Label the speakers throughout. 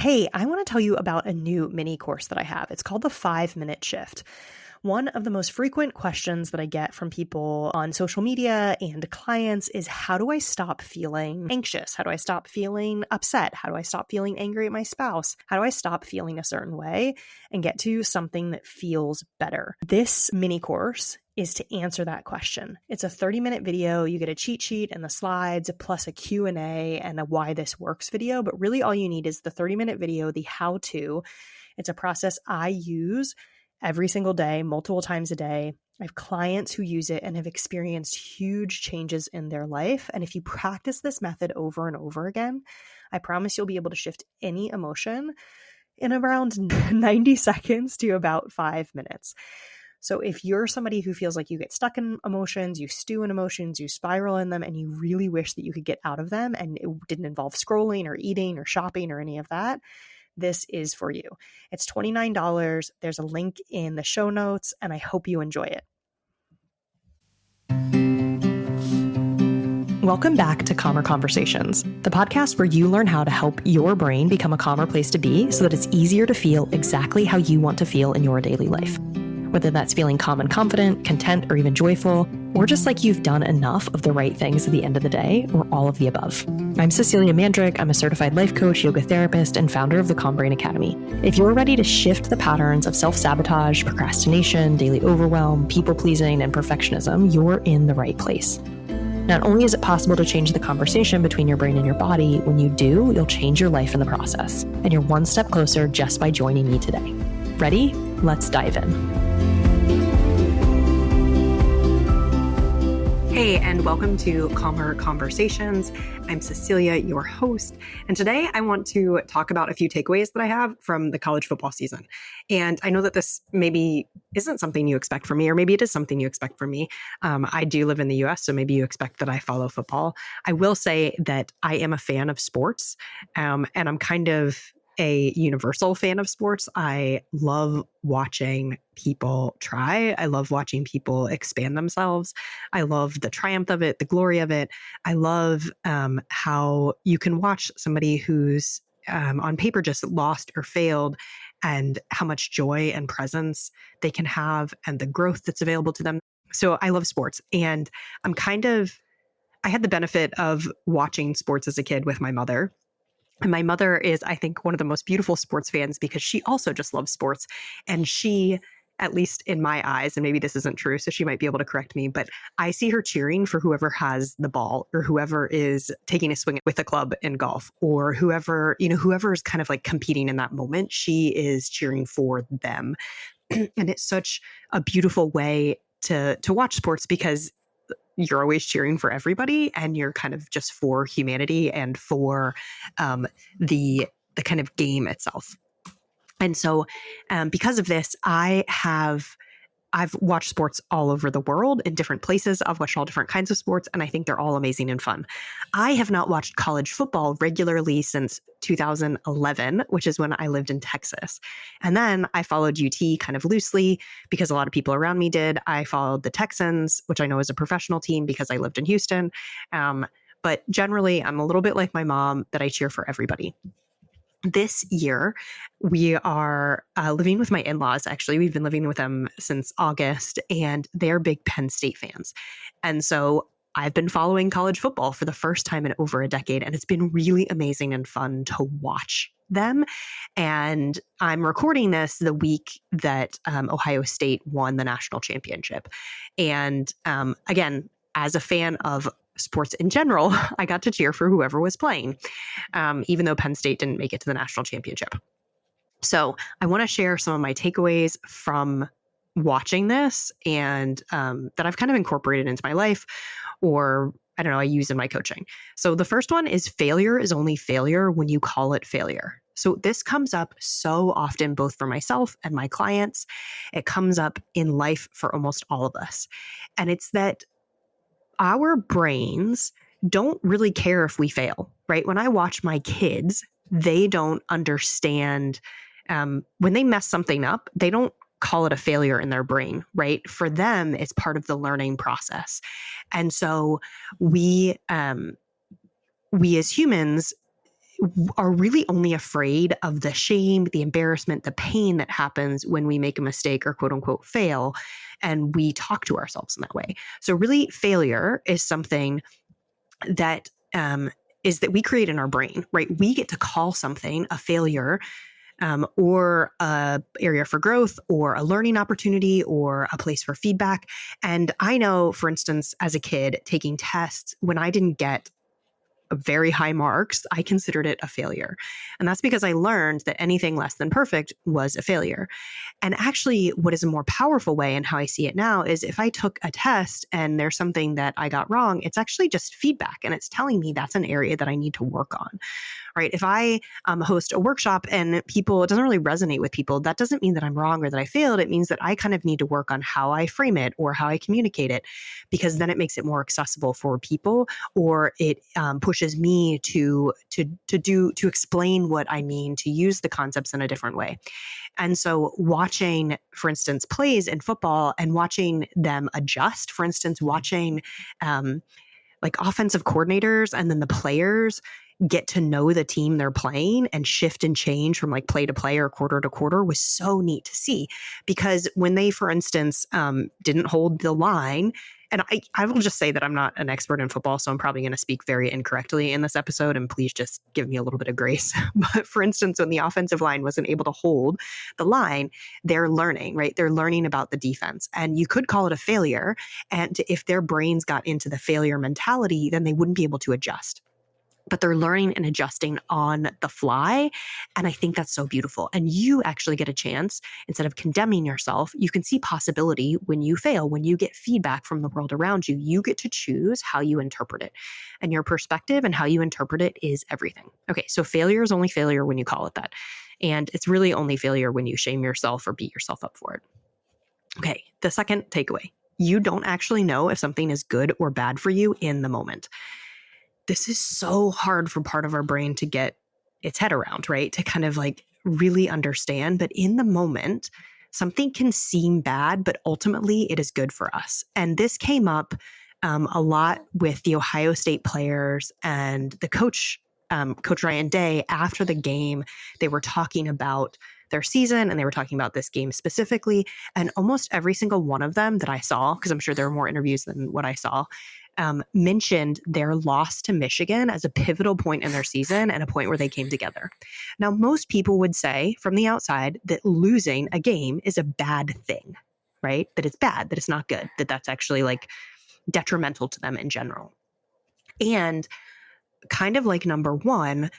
Speaker 1: Hey, I want to tell you about a new mini course that I have. It's called the 5 Minute Shift. One of the most frequent questions that I get from people on social media and clients is, how do I stop feeling anxious? How do I stop feeling upset? How do I stop feeling angry at my spouse? How do I stop feeling a certain way and get to something that feels better? This mini course is to answer that question. It's a 30-minute video. You get a cheat sheet and the slides, plus a Q&A and a why this works video. But really all you need is the 30-minute video, the how-to. It's a process I use every single day, multiple times a day. I have clients who use it and have experienced huge changes in their life. And if you practice this method over and over again, I promise you'll be able to shift any emotion in around 90 seconds to about 5 minutes. So if you're somebody who feels like you get stuck in emotions, you stew in emotions, you spiral in them, and you really wish that you could get out of them and it didn't involve scrolling or eating or shopping or any of that, this is for you. It's $29. There's a link in the show notes, and I hope you enjoy it. Welcome back to Calmer Conversations, the podcast where you learn how to help your brain become a calmer place to be so that it's easier to feel exactly how you want to feel in your daily life. Whether that's feeling calm and confident, content, or even joyful, or just like you've done enough of the right things at the end of the day, or all of the above. I'm Cecilia Mandrick. I'm a certified life coach, yoga therapist, and founder of the Calm Brain Academy. If you're ready to shift the patterns of self-sabotage, procrastination, daily overwhelm, people-pleasing, and perfectionism, you're in the right place. Not only is it possible to change the conversation between your brain and your body, when you do, you'll change your life in the process. And you're one step closer just by joining me today. Ready? Let's dive in. Hey, and welcome to Calmer Conversations. I'm Cecilia, your host, and today I want to talk about a few takeaways that I have from the college football season. And I know that this maybe isn't something you expect from me, or maybe it is something you expect from me. I do live in the US, so maybe you expect that I follow football. I will say that I am a fan of sports, and I'm kind of a universal fan of sports. I love watching people try. I love watching people expand themselves. I love the triumph of it, the glory of it. I love how you can watch somebody who's on paper just lost or failed, and how much joy and presence they can have and the growth that's available to them. So I love sports, and I had the benefit of watching sports as a kid with my mother. And my mother is, I think, one of the most beautiful sports fans because she also just loves sports. And she, at least in my eyes, and maybe this isn't true, so she might be able to correct me, but I see her cheering for whoever has the ball, or whoever is taking a swing with a club in golf, or whoever is kind of like competing in that moment. She is cheering for them. And it's such a beautiful way to watch sports, because you're always cheering for everybody, and you're kind of just for humanity and for the kind of game itself. And so because of this, I've watched sports all over the world in different places. I've watched all different kinds of sports, and I think they're all amazing and fun. I have not watched college football regularly since 2011, which is when I lived in Texas. And then I followed UT kind of loosely because a lot of people around me did. I followed the Texans, which I know is a professional team because I lived in Houston. But generally, I'm a little bit like my mom, that I cheer for everybody. This year, we are living with my in-laws. Actually, we've been living with them since August, and they're big Penn State fans. And so I've been following college football for the first time in over a decade, and it's been really amazing and fun to watch them. And I'm recording this the week that Ohio State won the national championship. And again, as a fan of sports in general, I got to cheer for whoever was playing, even though Penn State didn't make it to the national championship. So I want to share some of my takeaways from watching this, and that I've kind of incorporated into my life, or I don't know, I use in my coaching. So the first one is, failure is only failure when you call it failure. So this comes up so often, both for myself and my clients. It comes up in life for almost all of us. And it's that our brains don't really care if we fail, right? When I watch my kids, they don't understand when they mess something up, they don't call it a failure in their brain, right? For them, it's part of the learning process. And so we as humans, are really only afraid of the shame, the embarrassment, the pain that happens when we make a mistake or quote unquote fail. And we talk to ourselves in that way. So, really, failure is something that is that we create in our brain, right? We get to call something a failure, or a area for growth, or a learning opportunity, or a place for feedback. And I know, for instance, as a kid taking tests, when I didn't get very high marks, I considered it a failure. And that's because I learned that anything less than perfect was a failure. And actually, what is a more powerful way, and how I see it now, is if I took a test and there's something that I got wrong, it's actually just feedback, and it's telling me that's an area that I need to work on, right? If I host a workshop and it doesn't really resonate with people, that doesn't mean that I'm wrong or that I failed. It means that I kind of need to work on how I frame it or how I communicate it, because then it makes it more accessible for people, or it pushes me to explain what I mean, to use the concepts in a different way. And so watching, for instance, plays in football and watching them adjust, for instance, watching like offensive coordinators and then the players get to know the team they're playing and shift and change from like play to play or quarter to quarter was so neat to see. Because when they, for instance, didn't hold the line, and I will just say that I'm not an expert in football, so I'm probably going to speak very incorrectly in this episode, and please just give me a little bit of grace. But for instance, when the offensive line wasn't able to hold the line, they're learning, right? They're learning about the defense. And you could call it a failure. And if their brains got into the failure mentality, then they wouldn't be able to adjust. But they're learning and adjusting on the fly. And I think that's so beautiful. And you actually get a chance, instead of condemning yourself, you can see possibility when you fail, when you get feedback from the world around you. You get to choose how you interpret it. And your perspective and how you interpret it is everything. Okay, so failure is only failure when you call it that. And it's really only failure when you shame yourself or beat yourself up for it. Okay, the second takeaway: you don't actually know if something is good or bad for you in the moment. This is so hard for part of our brain to get its head around, right? To kind of like really understand. But in the moment, something can seem bad, but ultimately it is good for us. And this came up a lot with the Ohio State players and the coach, Coach Ryan Day. After the game, they were talking about their season and they were talking about this game specifically. And almost every single one of them that I saw, because I'm sure there were more interviews than what I saw, mentioned their loss to Michigan as a pivotal point in their season and a point where they came together. Now, most people would say from the outside that losing a game is a bad thing, right? That it's bad, that it's not good, that that's actually like detrimental to them in general. And kind of like number one,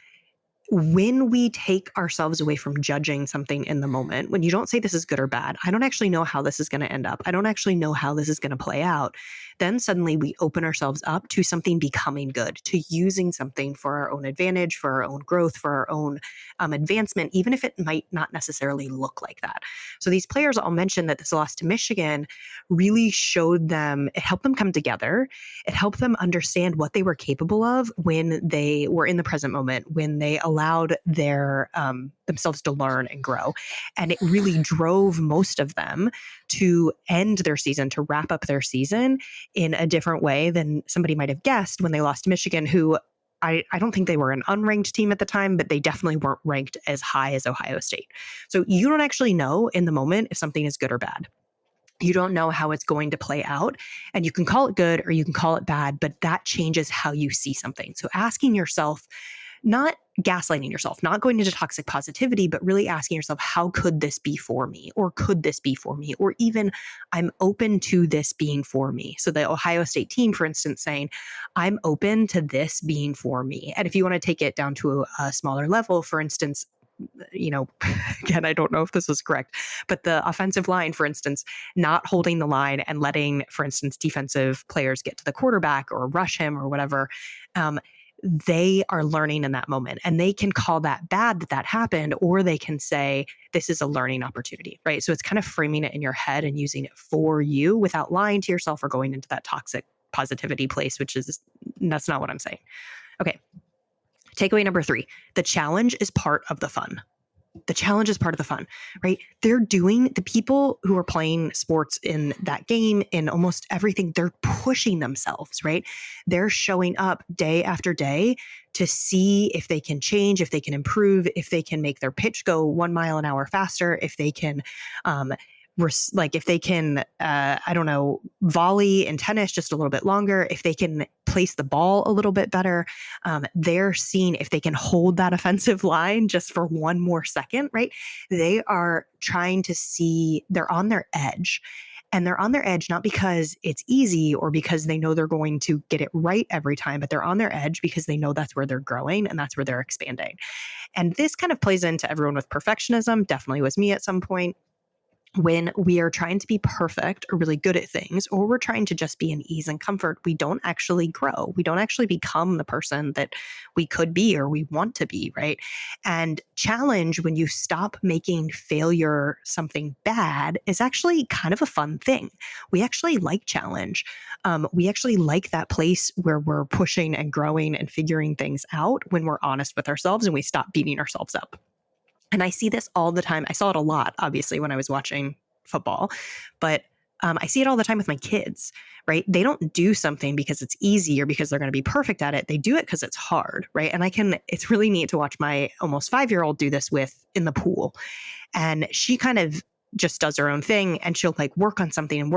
Speaker 1: when we take ourselves away from judging something in the moment, when you don't say this is good or bad, I don't actually know how this is going to end up, I don't actually know how this is going to play out, then suddenly we open ourselves up to something becoming good, to using something for our own advantage, for our own growth, for our own advancement, even if it might not necessarily look like that. So these players all mentioned that this loss to Michigan really showed them, it helped them come together. It helped them understand what they were capable of when they were in the present moment, when they allowed their themselves to learn and grow. And it really drove most of them to end their season, to wrap up their season in a different way than somebody might have guessed when they lost to Michigan, who I don't think they were an unranked team at the time, but they definitely weren't ranked as high as Ohio State. So you don't actually know in the moment if something is good or bad. You don't know how it's going to play out, and you can call it good or you can call it bad, but that changes how you see something. So asking yourself, not gaslighting yourself, not going into toxic positivity, but really asking yourself, how could this be for me? Or could this be for me? Or even, I'm open to this being for me. So the Ohio State team, for instance, saying, I'm open to this being for me. And if you want to take it down to a smaller level, for instance, again, I don't know if this is correct, but the offensive line, for instance, not holding the line and letting, for instance, defensive players get to the quarterback or rush him or whatever, they are learning in that moment, and they can call that bad that happened, or they can say, this is a learning opportunity, right? So it's kind of framing it in your head and using it for you without lying to yourself or going into that toxic positivity place, that's not what I'm saying. Okay. Takeaway number 3, the challenge is part of the fun. The challenge is part of the fun, right? The people who are playing sports in that game, in almost everything, they're pushing themselves, right? They're showing up day after day to see if they can change, if they can improve, if they can make their pitch go 1 mile an hour faster, if they can, if they can, I don't know, volley in tennis just a little bit longer, if they can place the ball a little bit better. They're seeing if they can hold that offensive line just for one more second, right? They are trying to see, they're on their edge. And they're on their edge not because it's easy or because they know they're going to get it right every time, but they're on their edge because they know that's where they're growing and that's where they're expanding. And this kind of plays into everyone with perfectionism, definitely was me at some point. When we are trying to be perfect or really good at things, or we're trying to just be in ease and comfort, we don't actually grow. We don't actually become the person that we could be or we want to be, right? And challenge, when you stop making failure something bad, is actually kind of a fun thing. We actually like challenge. We actually like that place where we're pushing and growing and figuring things out when we're honest with ourselves and we stop beating ourselves up. And I see this all the time. I saw it a lot, obviously, when I was watching football, but I see it all the time with my kids, right? They don't do something because it's easy or because they're going to be perfect at it. They do it because it's hard, right? And it's really neat to watch my almost 5-year-old do this in the pool. And she kind of just does her own thing, and she'll like work on something.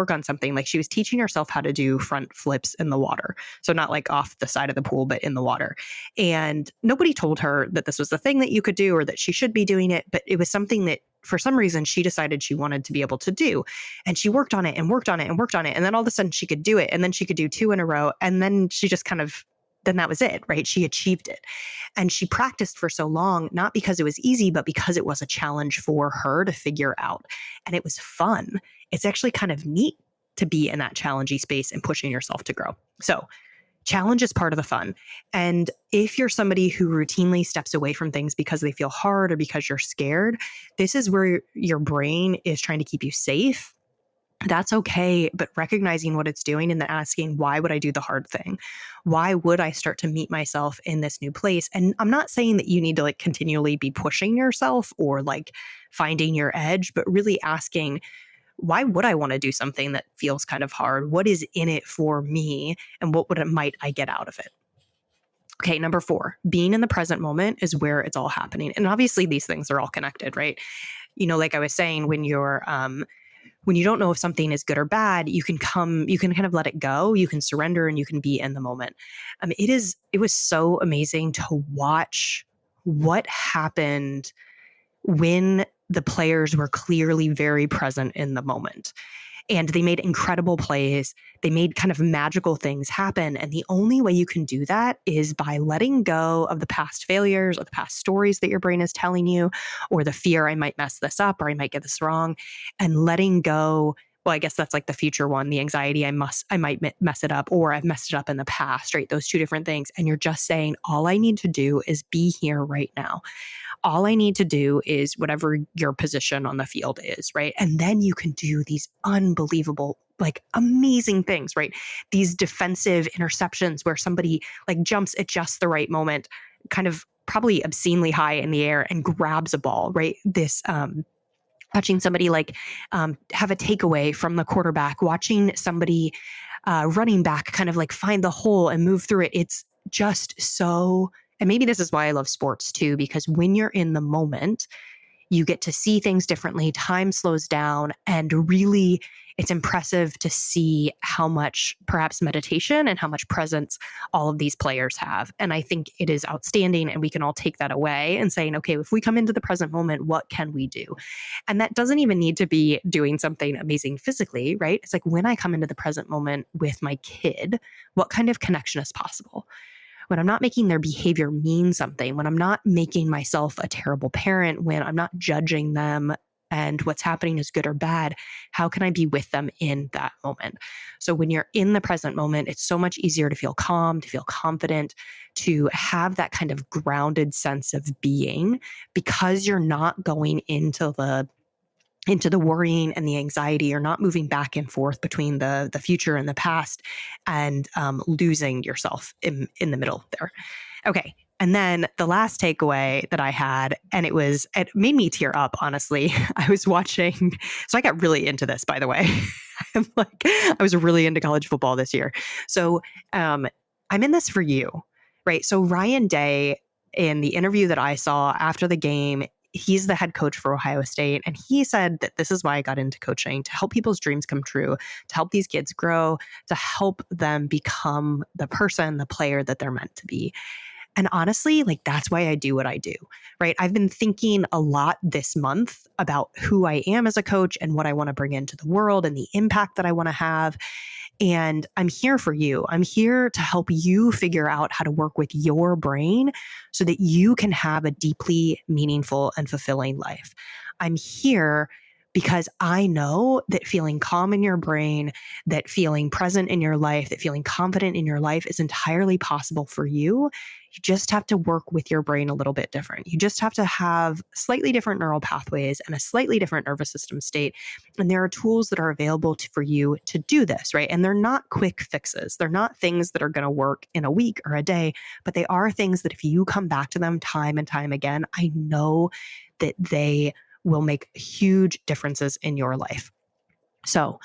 Speaker 1: Like she was teaching herself how to do front flips in the water. So not like off the side of the pool, but in the water. And nobody told her that this was the thing that you could do or that she should be doing it. But it was something that for some reason she decided she wanted to be able to do. And she worked on it and worked on it and worked on it. And then all of a sudden she could do it. And then she could do 2 in a row. And then she just then that was it, right? She achieved it. And she practiced for so long, not because it was easy, but because it was a challenge for her to figure out. And it was fun. It's actually kind of neat to be in that challenging space and pushing yourself to grow. So challenge is part of the fun. And if you're somebody who routinely steps away from things because they feel hard or because you're scared, this is where your brain is trying to keep you safe. That's okay, but recognizing what it's doing and then asking, why would I do the hard thing? Why would I start to meet myself in this new place? And I'm not saying that you need to like continually be pushing yourself or like finding your edge, but really asking, why would I want to do something that feels kind of hard? What is in it for me? And might I get out of it? Okay, number 4, being in the present moment is where it's all happening. And obviously these things are all connected, right? You know, like I was saying, when you don't know if something is good or bad, you can kind of let it go. You can surrender and you can be in the moment. It was so amazing to watch what happened when the players were clearly very present in the moment. And they made incredible plays. They made kind of magical things happen. And the only way you can do that is by letting go of the past failures or the past stories that your brain is telling you, or the fear, I might mess this up or I might get this wrong, and letting go. Well, I guess that's like the future one, the anxiety, I might mess it up, or I've messed it up in the past, right? Those 2 different things. And you're just saying, all I need to do is be here right now. All I need to do is whatever your position on the field is, right? And then you can do these unbelievable, like amazing things, right? These defensive interceptions where somebody like jumps at just the right moment, kind of probably obscenely high in the air and grabs a ball, right? Watching somebody have a takeaway from the quarterback, watching somebody running back kind of like find the hole and move through it. It's just so, and maybe this is why I love sports too, because when you're in the moment, you get to see things differently. Time slows down, and really it's impressive to see how much perhaps meditation and how much presence all of these players have. And I think it is outstanding, and we can all take that away and saying, okay, if we come into the present moment, what can we do? And that doesn't even need to be doing something amazing physically, right? It's like, when I come into the present moment with my kid, what kind of connection is possible? When I'm not making their behavior mean something, when I'm not making myself a terrible parent, when I'm not judging them and what's happening is good or bad, how can I be with them in that moment? So when you're in the present moment, it's so much easier to feel calm, to feel confident, to have that kind of grounded sense of being, because you're not going into the worrying and the anxiety. You're not moving back and forth between the future and the past and losing yourself in the middle there. Okay, And then the last takeaway that I had, and it made me tear up, honestly. I was watching, so I got really into this, by the way. I was really into college football this year. So I'm in this for you, right? So Ryan Day, in the interview that I saw after the game, he's the head coach for Ohio State. And he said that this is why I got into coaching, to help people's dreams come true, to help these kids grow, to help them become the person, the player that they're meant to be. And honestly, that's why I do what I do, right? I've been thinking a lot this month about who I am as a coach and what I want to bring into the world and the impact that I want to have. And I'm here for you. I'm here to help you figure out how to work with your brain so that you can have a deeply meaningful and fulfilling life. I'm here because I know that feeling calm in your brain, that feeling present in your life, that feeling confident in your life is entirely possible for you. You just have to work with your brain a little bit different. You just have to have slightly different neural pathways and a slightly different nervous system state. And there are tools that are available for you to do this, right? And they're not quick fixes. They're not things that are going to work in a week or a day, but they are things that if you come back to them time and time again, I know that they will make huge differences in your life. So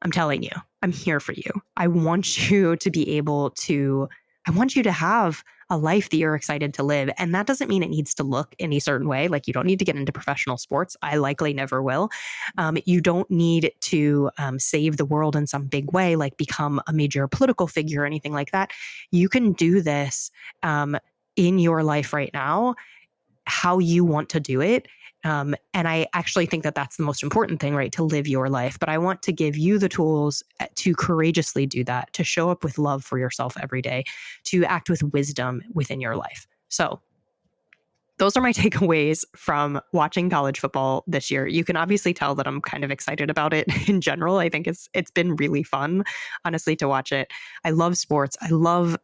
Speaker 1: I'm telling you, I'm here for you. I want you to be able to, I want you to have a life that you're excited to live. And that doesn't mean it needs to look any certain way. You don't need to get into professional sports. I likely never will. You don't need to save the world in some big way, become a major political figure or anything like that. You can do this in your life right now, how you want to do it. And I actually think that that's the most important thing, right? To live your life. But I want to give you the tools to courageously do that, to show up with love for yourself every day, to act with wisdom within your life. So those are my takeaways from watching college football this year. You can obviously tell that I'm kind of excited about it in general. I think it's been really fun, honestly, to watch it. I love sports. I love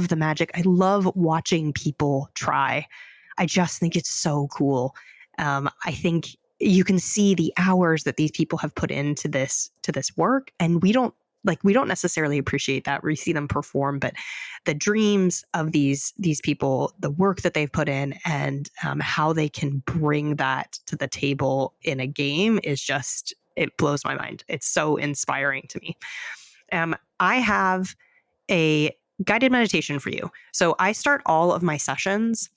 Speaker 1: the magic. I love watching people try. I just think it's so cool. I think you can see the hours that these people have put into this work, and we don't necessarily appreciate that. We see them perform, but the dreams of these people, the work that they've put in, and how they can bring that to the table in a game is just, it blows my mind. It's so inspiring to me. I have a guided meditation for you. So I start all of my sessions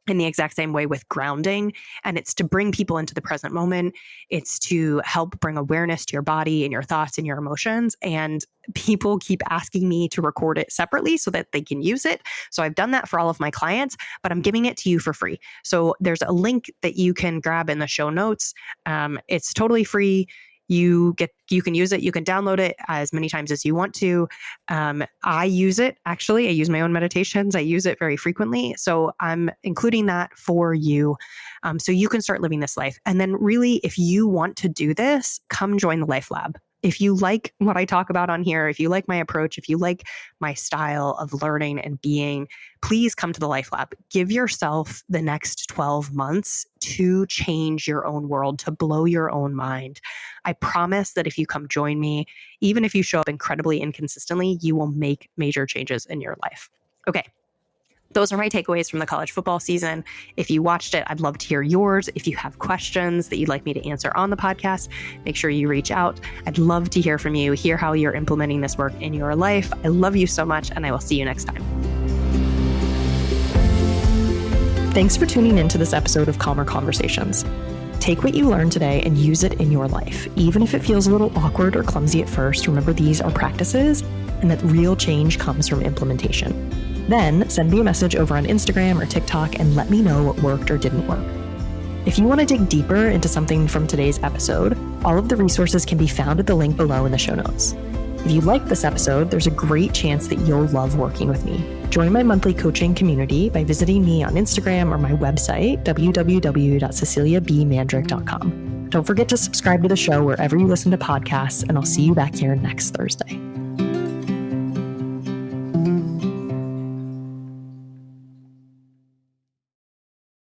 Speaker 1: in the exact same way, with grounding. And it's to bring people into the present moment. It's to help bring awareness to your body and your thoughts and your emotions. And people keep asking me to record it separately so that they can use it. So I've done that for all of my clients, but I'm giving it to you for free. So there's a link that you can grab in the show notes. It's totally free. You can use it. You can download it as many times as you want to. I use it, actually. I use my own meditations. I use it very frequently. So I'm including that for you, so you can start living this life. And then really, if you want to do this, come join the Life Lab. If you like what I talk about on here, if you like my approach, if you like my style of learning and being, please come to the Life Lab. Give yourself the next 12 months to change your own world, to blow your own mind. I promise that if you come join me, even if you show up incredibly inconsistently, you will make major changes in your life. Okay. Those are my takeaways from the college football season. If you watched it, I'd love to hear yours. If you have questions that you'd like me to answer on the podcast, make sure you reach out. I'd love to hear from you, hear how you're implementing this work in your life. I love you so much, and I will see you next time. Thanks for tuning into this episode of Calmer Conversations. Take what you learned today and use it in your life. Even if it feels a little awkward or clumsy at first, remember these are practices and that real change comes from implementation. Then send me a message over on Instagram or TikTok and let me know what worked or didn't work. If you want to dig deeper into something from today's episode, all of the resources can be found at the link below in the show notes. If you like this episode, there's a great chance that you'll love working with me. Join my monthly coaching community by visiting me on Instagram or my website, www.ceciliabmandrick.com. Don't forget to subscribe to the show wherever you listen to podcasts, and I'll see you back here next Thursday.